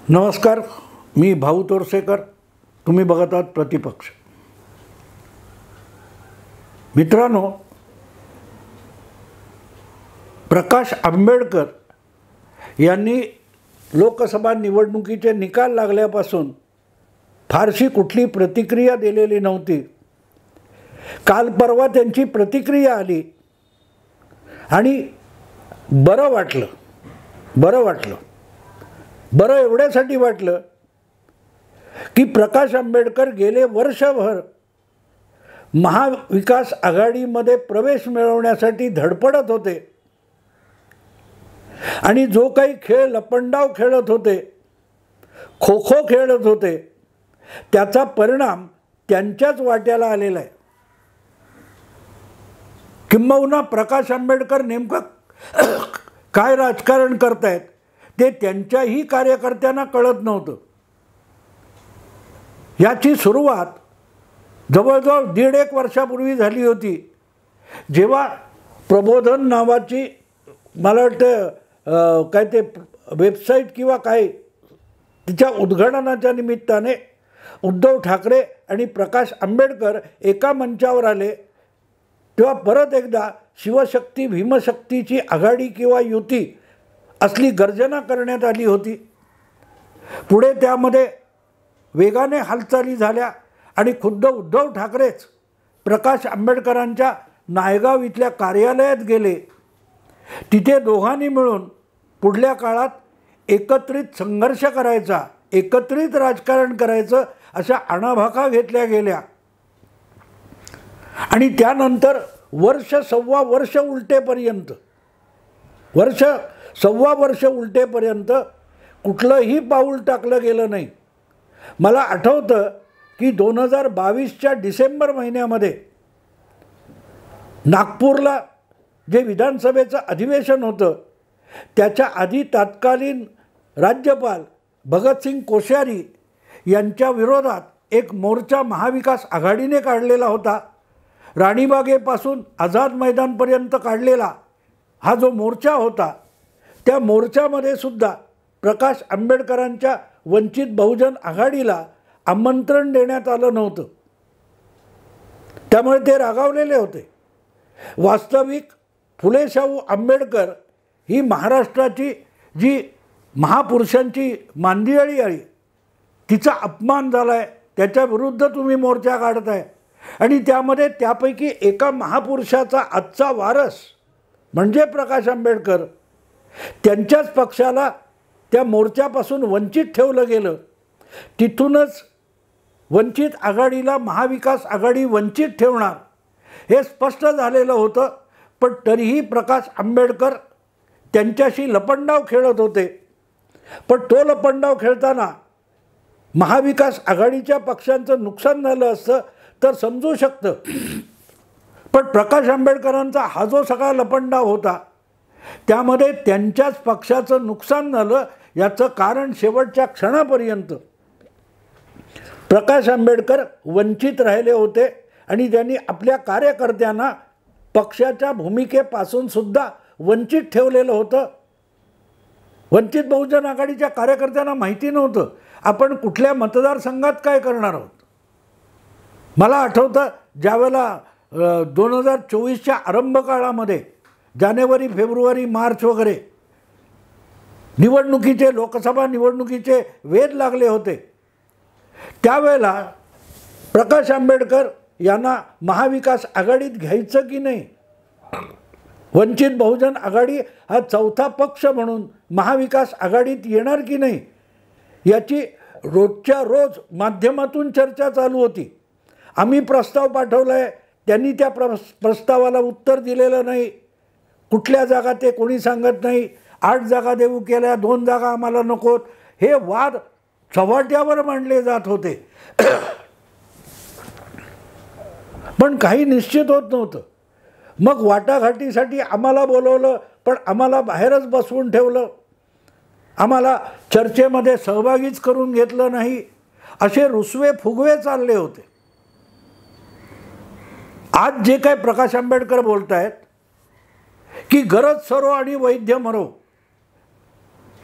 नमस्कार, मी भाऊ तोरसेकर. तुम्ही बघत आहात प्रतिपक्ष. मित्रांनो, प्रकाश आंबेडकर यांनी लोकसभा निवडणुकीचे निकाल लागल्यापासून फारशी कुठली प्रतिक्रिया दिलेली नव्हती. काल परवा त्यांची प्रतिक्रिया आली आणि बरं एवढ्यासाठी वाटलं की प्रकाश आंबेडकर गेले वर्षभर महाविकास आघाडीमध्ये प्रवेश मिळवण्यासाठी धडपडत होते आणि जो काही खेळ लपंडाव खेळत होते, खो खो खेळत होते, त्याचा परिणाम त्यांच्याच वाट्याला आलेला आहे. किंबहुना प्रकाश आंबेडकर नेमकं काय राजकारण करतायत ते त्यांच्याही कार्यकर्त्यांना कळत नव्हतं. याची सुरुवात जवळजवळ 1.5 वर्षापूर्वी झाली होती, जेव्हा प्रबोधन नावाची मला वाटतं काय ते वेबसाईट किंवा काय तिच्या उद्घाटनाच्या निमित्ताने उद्धव ठाकरे आणि प्रकाश आंबेडकर एका मंचावर आले. तेव्हा परत एकदा शिवशक्ती भीमशक्तीची आघाडी किंवा युती असली गर्जना करण्यात आली होती. पुढे त्यामध्ये वेगाने हालचाली झाल्या आणि खुद्द उद्धव ठाकरेच प्रकाश आंबेडकरांच्या नायगाव इथल्या कार्यालयात गेले. तिथे दोघांनी मिळून पुढल्या काळात एकत्रित संघर्ष करायचा, एकत्रित राजकारण करायचं अशा आणाभाका घेतल्या गेल्या. आणि त्यानंतर सव्वा वर्ष उलटेपर्यंत कुठलंही पाऊल टाकलं गेलं नाही. मला आठवतं की 2022च्या डिसेंबर महिन्यामध्ये नागपूरला जे विधानसभेचं अधिवेशन होतं त्याच्या आधी तत्कालीन राज्यपाल भगतसिंग कोश्यारी यांच्या विरोधात एक मोर्चा महाविकास आघाडीने काढलेला होता. राणीबागेपासून आझाद मैदानपर्यंत काढलेला हा जो मोर्चा होता, त्या मोर्चामध्ये सुद्धा प्रकाश आंबेडकरांच्या वंचित बहुजन आघाडीला आमंत्रण देण्यात आलं नव्हतं. त्यामुळे ते रागावलेले होते. वास्तविक फुले शाहू आंबेडकर ही महाराष्ट्राची जी महापुरुषांची मांदियाळी आहे, तिचा अपमान झाला आहे, त्याच्याविरुद्ध तुम्ही मोर्चा काढताय. आणि त्यामध्ये त्यापैकी एका महापुरुषाचा आजचा वारस म्हणजे प्रकाश आंबेडकर, त्यांच्याच पक्षाला त्या मोर्चापासून वंचित ठेवलं गेलं. तिथूनच वंचित आघाडीला महाविकास आघाडी वंचित ठेवणार हे स्पष्ट झालेलं होतं. पण तरीही प्रकाश आंबेडकर त्यांच्याशी लपंडाव खेळत होते. पण तो लपंडाव खेळताना महाविकास आघाडीच्या पक्षांचं नुकसान झालं असतं तर समजू शकतं. पण प्रकाश आंबेडकरांचा हा जो सगळा लपंडाव होता त्यामध्ये त्यांच्याच पक्षाचं नुकसान झालं. याचं कारण शेवटच्या क्षणापर्यंत प्रकाश आंबेडकर वंचित राहिले होते आणि त्यांनी आपल्या कार्यकर्त्यांना पक्षाच्या भूमिकेपासून सुद्धा वंचित ठेवलेलं होतं. वंचित बहुजन आघाडीच्या कार्यकर्त्यांना माहिती नव्हतं आपण कुठल्या मतदारसंघात काय करणार आहोत. मला आठवतं ज्यावेळेला 2024च्या आरंभ काळामध्ये जानेवारी, फेब्रुवारी, मार्च वगैरे निवडणुकीचे, लोकसभा निवडणुकीचे वेध लागले होते, त्यावेळेला प्रकाश आंबेडकर यांना महाविकास आघाडीत घ्यायचं की नाही, वंचित बहुजन आघाडी हा चौथा पक्ष म्हणून महाविकास आघाडीत येणार की नाही, याची रोजच्या रोज माध्यमातून चर्चा चालू होती. आम्ही प्रस्ताव पाठवला आहे, त्यांनी त्या प्रस्तावाला उत्तर दिलेलं नाही. कुठल्या जागा ते कोणी सांगत नाही. 8 जागा देऊ केल्या, 2 जागा आम्हाला नकोत, हे वाद चव्हाट्यावर मांडले जात होते. पण काही निश्चित होत नव्हतं. मग वाटाघाटीसाठी आम्हाला बोलवलं पण आम्हाला बाहेरच बसवून ठेवलं, आम्हाला चर्चेमध्ये सहभागीच करून घेतलं नाही, असे रुसवे फुगवे चालले होते. आज जे काय प्रकाश आंबेडकर बोलत आहेत की गरज सरो आणि वैद्य मरो,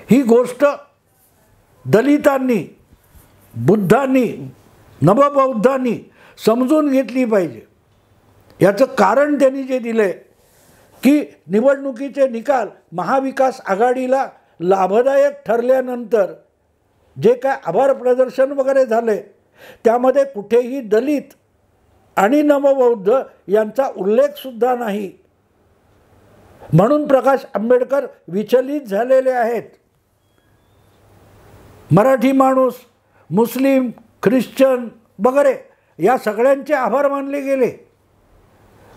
ही गोष्ट दलितांनी, बुद्धांनी, नवबौद्धांनी समजून घेतली पाहिजे. याचं कारण त्यांनी जे दिलं आहे की निवडणुकीचे निकाल महाविकास आघाडीला लाभदायक ठरल्यानंतर जे काय आभार प्रदर्शन वगैरे झाले त्यामध्ये कुठेही दलित आणि नवबौद्ध यांचा उल्लेखसुद्धा नाही. म्हणून प्रकाश आंबेडकर विचलित झालेले आहेत. मराठी माणूस, मुस्लिम, ख्रिश्चन वगैरे या सगळ्यांचे आभार मानले गेले,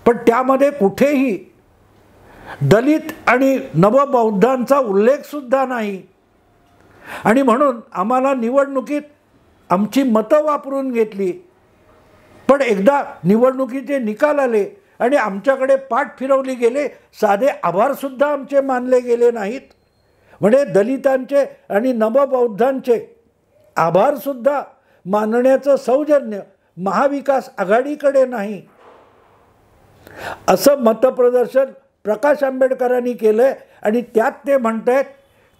पण त्यामध्ये कुठेही दलित आणि नवबौद्धांचा उल्लेखसुद्धा नाही. आणि म्हणून आम्हाला निवडणुकीत आमची मतं वापरून घेतली, पण एकदा निवडणुकीचे निकाल आले आणि आमच्याकडे पाठ फिरवली गेले, साधे आभारसुद्धा आमचे मानले गेले नाहीत. म्हणजे दलितांचे आणि नवबौद्धांचे आभारसुद्धा मानण्याचं सौजन्य महाविकास आघाडीकडे नाही. असं मतप्रदर्शन प्रकाश आंबेडकरांनी केलं आहे. आणि त्यात ते म्हणत आहेत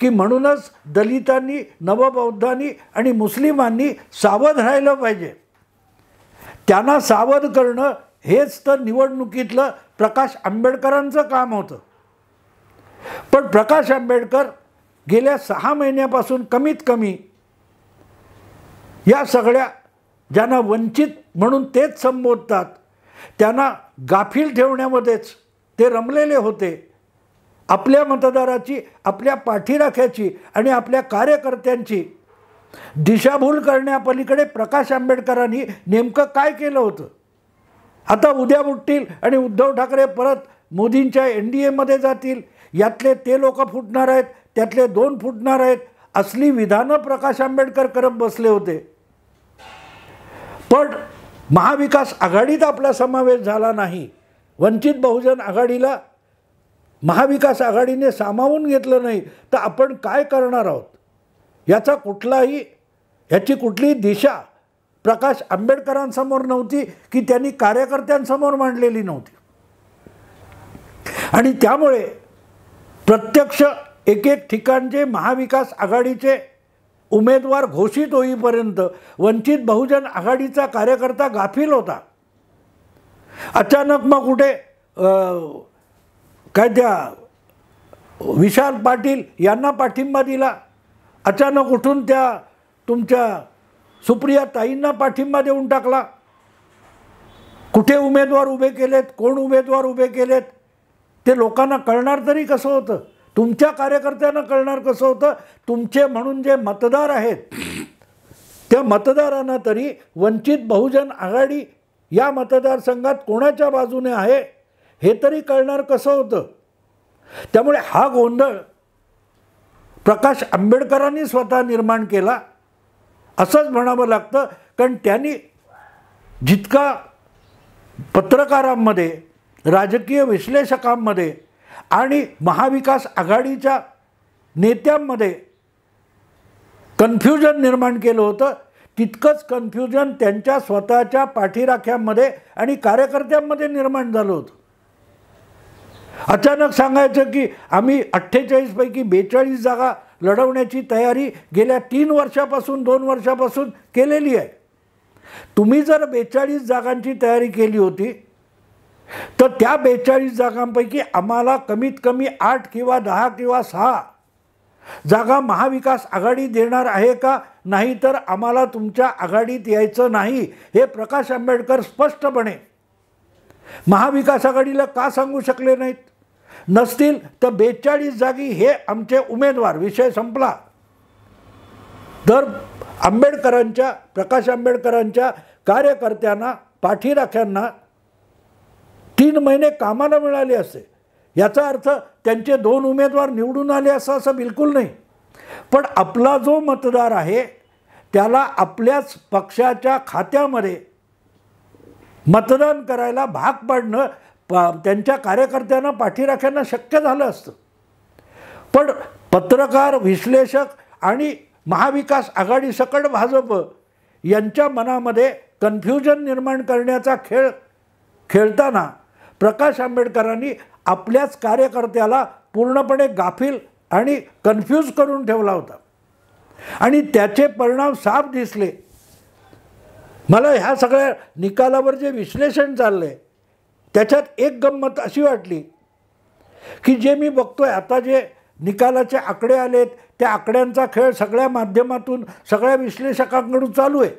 की म्हणूनच दलितांनी, नवबौद्धांनी आणि मुस्लिमांनी सावध राहिलं पाहिजे. त्यांना सावध करणं हेच तर निवडणुकीतलं प्रकाश आंबेडकरांचं काम होतं. पण प्रकाश आंबेडकर गेल्या 6 महिन्यापासून कमीत कमी या सगळ्या ज्यांना वंचित म्हणून तेच संबोधतात त्यांना गाफील ठेवण्यामध्येच ते रमलेले होते. आपल्या मतदाराची, आपल्या पाठीराख्याची आणि आपल्या कार्यकर्त्यांची दिशाभूल करण्यापलीकडे प्रकाश आंबेडकरांनी नेमकं काय केलं होतं? आता उद्या उठतील आणि उद्धव ठाकरे परत मोदींच्या NDAमध्ये जातील, यातले ते लोक फुटणार आहेत, त्यातले 2 फुटणार आहेत, असली विधानं प्रकाश आंबेडकर करत बसले होते. पण महाविकास आघाडीत आपला समावेश झाला नाही. वंचित बहुजन आघाडीला महाविकास आघाडीने सामावून घेतलं नाही, तर आपण काय करणार आहोत? याची कुठलीही दिशा प्रकाश आंबेडकरांसमोर नव्हती की त्यांनी कार्यकर्त्यांसमोर मांडलेली नव्हती. आणि त्यामुळे प्रत्यक्ष एक ठिकाणचे महाविकास आघाडीचे उमेदवार घोषित होईपर्यंत वंचित बहुजन आघाडीचा कार्यकर्ता गाफील होता. अचानक मग कुठे काय त्या विशाल पाटील यांना पाठिंबा दिला, अचानक उठून त्या तुमच्या सुप्रिया ताईंना पाठिंबा देऊन टाकला. कुठे उमेदवार उभे केलेत, कोण उमेदवार उभे केलेत ते लोकांना कळणार तरी कसं होतं? तुमच्या कार्यकर्त्यांना कळणार कसं होतं? तुमचे म्हणून जे मतदार आहेत त्या मतदारांना तरी वंचित बहुजन आघाडी या मतदारसंघात कोणाच्या बाजूने आहे हे तरी कळणार कसं होतं? त्यामुळे हा गोंधळ प्रकाश आंबेडकरांनी स्वतः निर्माण केला असंच म्हणावं लागतं. कारण त्यांनी जितका पत्रकारांमध्ये, राजकीय विश्लेषकांमध्ये आणि महाविकास आघाडीच्या नेत्यांमध्ये कन्फ्युजन निर्माण केलं होतं, तितकंच कन्फ्युजन त्यांच्या स्वतःच्या पाठीराख्यांमध्ये आणि कार्यकर्त्यांमध्ये निर्माण झालं होतं. अचानक सांगायचं की आम्ही 48 पैकी 42 जागा लढवण्याची तयारी गेल्या 3 वर्षापासून 2 वर्षापासून केलेली आहे. तुम्ही जर 42 जागांची तयारी केली होती तर त्या 42 जागांपैकी आम्हाला कमीत कमी 8 किंवा 10 किंवा 6 जागा महाविकास आघाडी देणार आहे का? नाही तर आम्हाला तुमच्या आघाडीत यायचं नाही हे प्रकाश आंबेडकर स्पष्टपणे महाविकास आघाडीला का सांगू शकले नाहीत? नसतील तर 42 जागी हे आमचे उमेदवार, विषय संपला. तर प्रकाश आंबेडकरांच्या कार्यकर्त्यांना, पाठीराख्यांना 3 महिने कामाला मिळाले असते. याचा अर्थ त्यांचे 2 उमेदवार निवडून आले असं बिलकुल नाही. पण आपला जो मतदार आहे त्याला आपल्याच पक्षाच्या खात्यामध्ये मतदान करायला भाग पाडणं त्यांच्या कार्यकर्त्यांना, पाठीराख्यांना शक्य झालं असतं. पण पत्रकार, विश्लेषक आणि महाविकास आघाडी सकट भाजप यांच्या मनामध्ये कन्फ्युजन निर्माण करण्याचा खेळ खेळताना प्रकाश आंबेडकरांनी आपल्याच कार्यकर्त्याला पूर्णपणे गाफील आणि कन्फ्यूज करून ठेवला होता. आणि त्याचे परिणाम साफ दिसले. मला ह्या सगळ्या निकालावर जे विश्लेषण चाललं आहे त्याच्यात एक गंमत अशी वाटली की जे मी बघतोय आता जे निकालाचे आकडे आलेत त्या आकड्यांचा खेळ सगळ्या माध्यमातून सगळ्या विश्लेषकांकडून चालू आहे.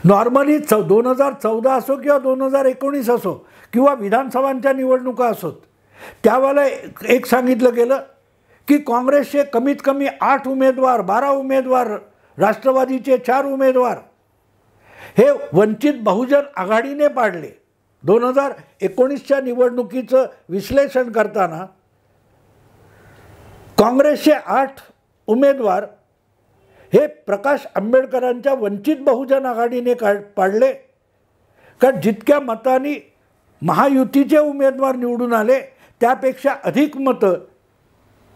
नॉर्मली 2014 असो किंवा 2019 असो किंवा विधानसभांच्या निवडणुका असोत त्यावेळेला एक सांगितलं गेलं की काँग्रेसचे कमीत कमी 8 उमेदवार 12 उमेदवार, राष्ट्रवादीचे 4 उमेदवार हे वंचित बहुजन आघाडीने पाडले. 2019च्या निवडणुकीचं विश्लेषण करताना काँग्रेसचे 8 उमेदवार हे प्रकाश आंबेडकरांच्या वंचित बहुजन आघाडीने पाडले. कारण जितक्या मतांनी महायुतीचे उमेदवार निवडून आले त्यापेक्षा अधिक मतं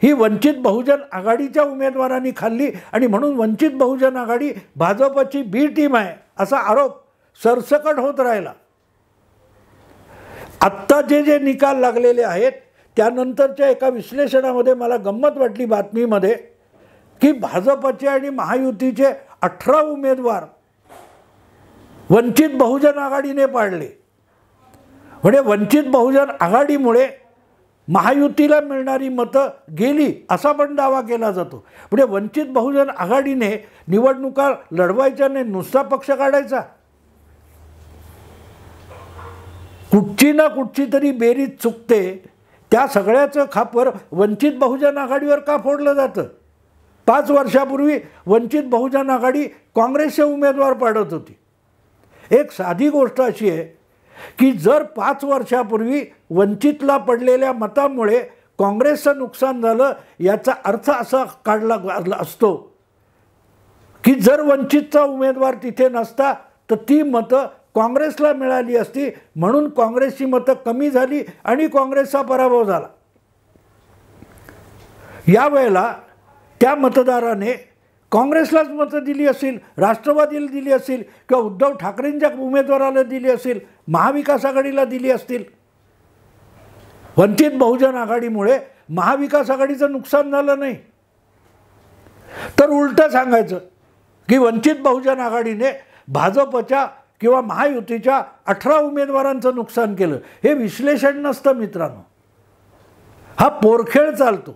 ही वंचित बहुजन आघाडीच्या उमेदवारांनी खाल्ली आणि म्हणून वंचित बहुजन आघाडी भाजपची बी टीम आहे असा आरोप सरसकट होत राहिला. आत्ता जे निकाल लागलेले आहेत त्यानंतरच्या एका विश्लेषणामध्ये मला गंमत वाटली बातमीमध्ये की भाजपचे आणि महायुतीचे 18 उमेदवार वंचित बहुजन आघाडीने पाडले. म्हणजे वंचित बहुजन आघाडीमुळे महायुतीला मिळणारी मतं गेली असा पण दावा केला जातो. म्हणजे वंचित बहुजन आघाडीने निवडणुका लढवायच्या नाही, नुसता पक्ष काढायचा. कुठची ना कुठची तरी बेरीज चुकते. त्या सगळ्याचं खापर वंचित बहुजन आघाडीवर का फोडलं जातं? 5 वर्षापूर्वी वंचित बहुजन आघाडी काँग्रेसचे उमेदवार पाडत होती. एक साधी गोष्ट अशी आहे की जर 5 वर्षापूर्वी वंचितला पडलेल्या मतामुळे काँग्रेसचं नुकसान झालं याचा अर्थ असा काढला असतो की जर वंचितचा उमेदवार तिथे नसता तर ती मतं काँग्रेसला मिळाली असती, म्हणून काँग्रेसची मतं कमी झाली आणि काँग्रेसचा पराभव झाला. यावेळेला त्या मतदाराने काँग्रेसलाच मतं दिली असतील, राष्ट्रवादीला दिली असतील किंवा उद्धव ठाकरेंच्या उमेदवाराला दिली असतील, महाविकास आघाडीला दिली असतील. वंचित बहुजन आघाडीमुळे महाविकास आघाडीचं नुकसान झालं नाही. तर उलटं सांगायचं की वंचित बहुजन आघाडीने भाजपच्या किंवा महायुतीच्या 18 उमेदवारांचं नुकसान केलं. हे विश्लेषण नसतं मित्रांनो, हा पोरखेळ चालतो.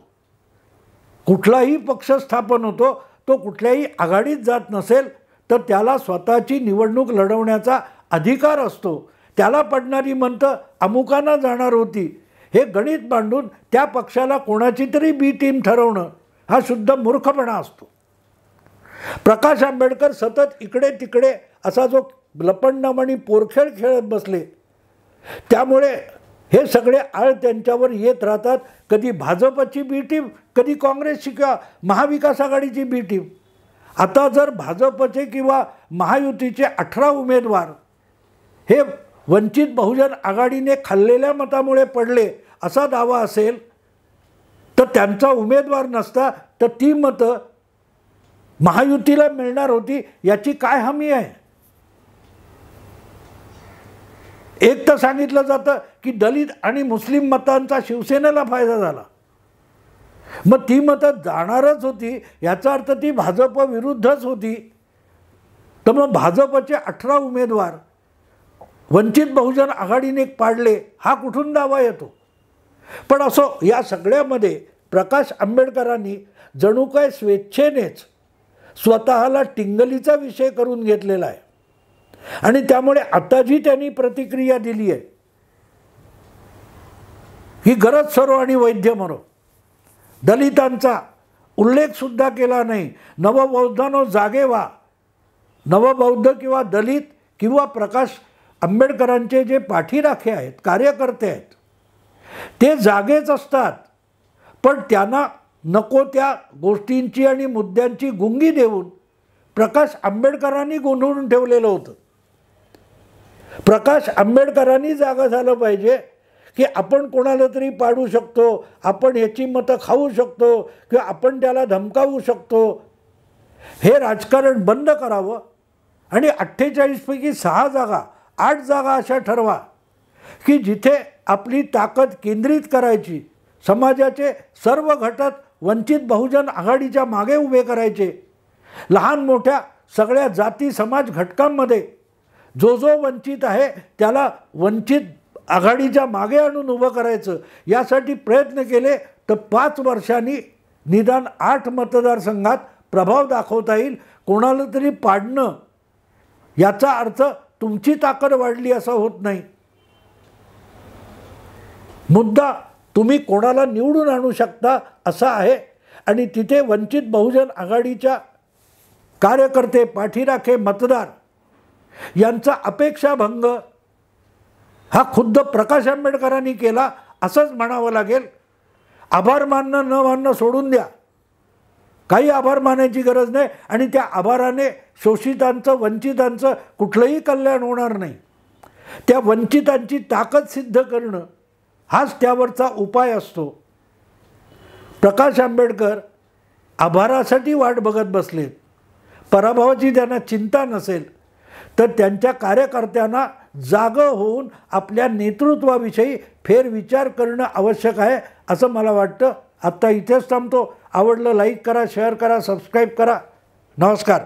कुठलाही पक्ष स्थापन होतो तो कुठल्याही आघाडीत जात नसेल तर त्याला स्वतःची निवडणूक लढवण्याचा अधिकार असतो. त्याला पडणारी मतं अमुकांना जाणार होती हे गणित मांडून त्या पक्षाला कोणाची तरी बी टीम ठरवणं हा शुद्ध मूर्खपणा असतो. प्रकाश आंबेडकर सतत इकडे तिकडे असा जो लपंडाम आणि पोरखेळ खेळत बसले त्यामुळे हे सगळे आळ त्यांच्यावर येत राहतात. कधी भाजपची बी टीम, कधी काँग्रेसची किंवा महाविकास आघाडीची बी टीम. आता जर भाजपचे किंवा महायुतीचे 18 उमेदवार हे वंचित बहुजन आघाडीने खाल्लेल्या मतामुळे पडले असा दावा असेल तर त्यांचा उमेदवार नसता तर ती मतं महायुतीला मिळणार होती याची काय हमी आहे? एक तर सांगितलं जातं की दलित आणि मुस्लिम मतांचा शिवसेनेला फायदा झाला. मग ती मतं जाणारच होती याचा अर्थ ती भाजप विरुद्धच होती. तर मग भाजपचे 18 उमेदवार वंचित बहुजन आघाडीने पाडले हा कुठून दावा येतो? पण असो, या सगळ्यामध्ये प्रकाश आंबेडकरांनी जणू काय स्वेच्छेनेच स्वतःला टिंगलीचा विषय करून घेतलेला आहे. आणि त्यामुळे आता जी त्यांनी प्रतिक्रिया दिली आहे ही गरज सरो आणि वैद्य मरो. दलितांचा उल्लेखसुद्धा केला नाही. नवबौद्धांनो जागे व्हा. नवबौद्ध किंवा दलित किंवा प्रकाश आंबेडकरांचे जे पाठीराखे आहेत, कार्यकर्ते आहेत, ते जागेच असतात. पण त्यांना नको त्या गोष्टींची आणि मुद्द्यांची गुंगी देऊन प्रकाश आंबेडकरांनी गोंधळून ठेवलेलं होतं. प्रकाश आंबेडकरांनी जागा झालं पाहिजे की आपण कोणाला तरी पाडू शकतो, आपण याची मतं खाऊ शकतो किंवा आपण त्याला धमकावू शकतो. हे राजकारण बंद करावं आणि 48 पैकी 6 जागा 8 जागा अशा ठरवा की जिथे आपली ताकद केंद्रित करायची, समाजाचे सर्व घटक वंचित बहुजन आघाडीच्या मागे उभे करायचे. लहान मोठ्या सगळ्या जाती समाज घटकांमध्ये जो जो वंचित आहे त्याला वंचित आघाडीच्या मागे आणून उभं करायचं. यासाठी प्रयत्न केले तर 5 वर्षांनी निदान 8 मतदारसंघात प्रभाव दाखवता येईल. कोणाला तरी पाडणं याचा अर्थ तुमची ताकद वाढली असं होत नाही. मुद्दा तुम्ही कोणाला निवडून आणू शकता असा आहे. आणि तिथे वंचित बहुजन आघाडीच्या कार्यकर्ते, पाठीराखे, मतदार यांचा अपेक्षाभंग हा खुद्द प्रकाश आंबेडकरांनी केला असंच म्हणावं लागेल. आभार मानणं न मानणं सोडून द्या, काही आभार मानायची गरज नाही. आणि त्या आभाराने शोषितांचं, वंचितांचं कुठलंही कल्याण होणार नाही. त्या वंचितांची ताकद सिद्ध करणं हाच त्यावरचा उपाय असतो. प्रकाश आंबेडकर आभारासाठी वाट बघत बसलेत. पराभवाची त्यांना चिंता नसेल तर त्यांच्या कार्यकर्त्यांना जागं होऊन आपल्या नेतृत्वाविषयी फेरविचार करणं आवश्यक आहे असं मला वाटतं. आत्ता इथेच थांबतो. आवडलं लाईक करा, शेअर करा, सबस्क्राईब करा. नमस्कार.